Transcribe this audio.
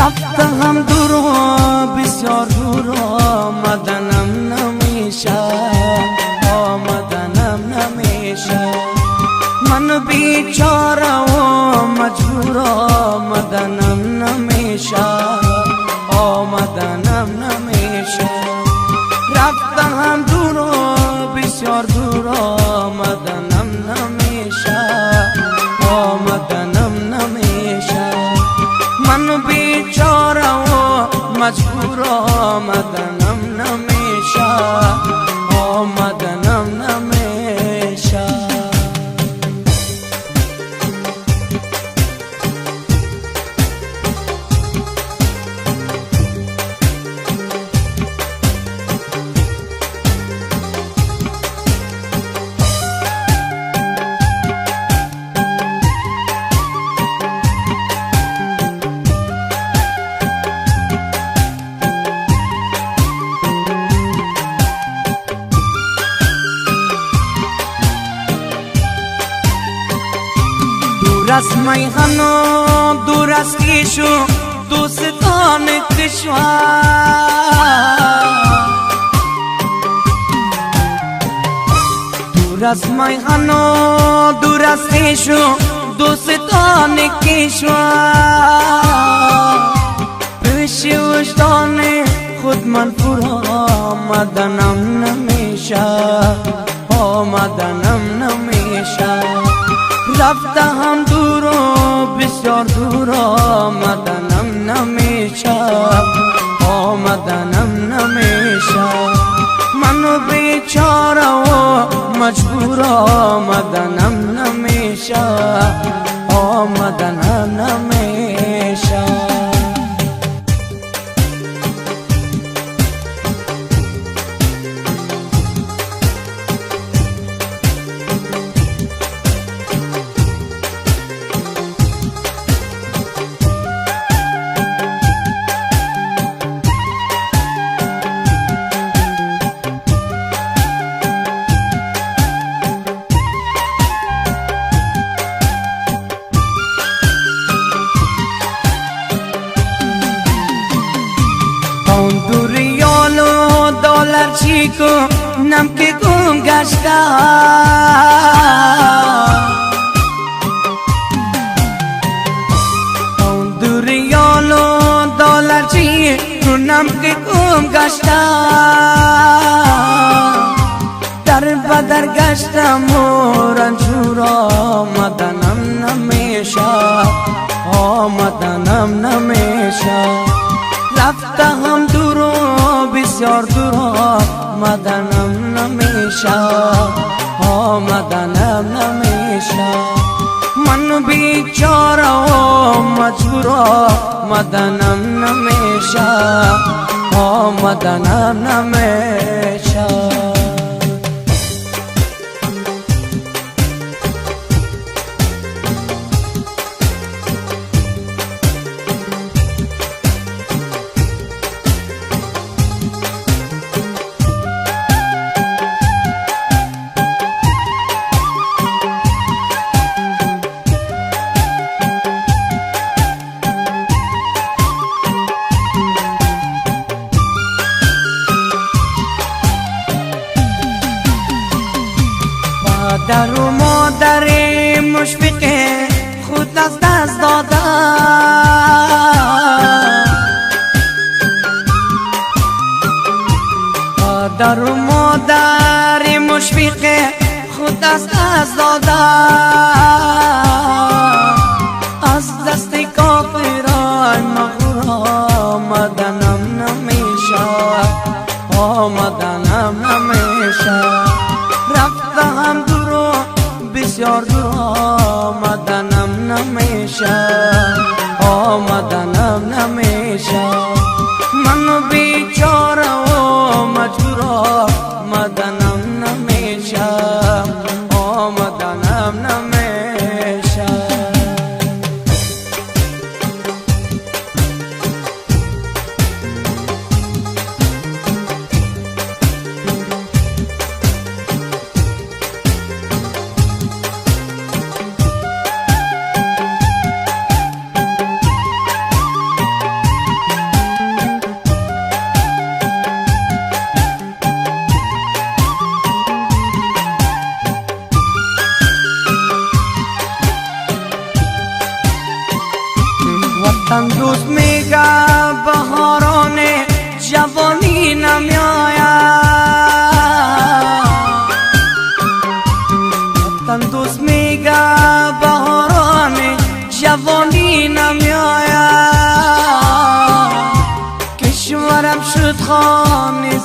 رفتم دور و بسیار دور آمدنم نمیشه، آمدنم نمیشه. من بیچاره و مجبور آمدنم نمیشه، آمدنم نمیشه. رفتم دور و بسیار دور آمدنم نمیشه، آمدنم نمیشه. من بیچاره و مجبور آمدنم نمیشه، آمدنم نمیشه. دور از میهن و دور از خویش و دوستان کشور، دور از میهن و دور از خویش و دوستان کشور. پیش وجدان خود من پر آمدنم نمیشه، آمدنم نمیشه. رفتم دور و بسیار دور آمدنم نمیشه، آمدنم نمیشه. من بیچاره و مجبور آمدنم نمیشه، آمدنم نمیشه. چیکو نم که گم گشته، اون دو ریال و دلار چیکو نم که گم گشته. در بدر گشتم و رنجور آمدنم نمیشه، آمدنم نمیشه. رفتم دور و بسیار دور آمدنم نمیشه، آمدنم نمیشه. من بیچاره و مجبور آمدنم نمیشه، آمدنم نمیشه. پدر و مادر مشفق خود از دست دادن، پدر و مادر مشفق خود از دست دادن. از دست کافران مغرور آمدنم نمیشه، آمدنم نمیشه. رفتم دور و بسیار دور آمدنم نمیشه، آمدنم نمیشه. من بیچاره و مجبور آمدنم نمیشه، آمدنم نمیشه. وطن دوست میگه بهاران جوانی نمیاید، وطن دوست میگه بهاران جوانی نمیاید. کشورم شد خانه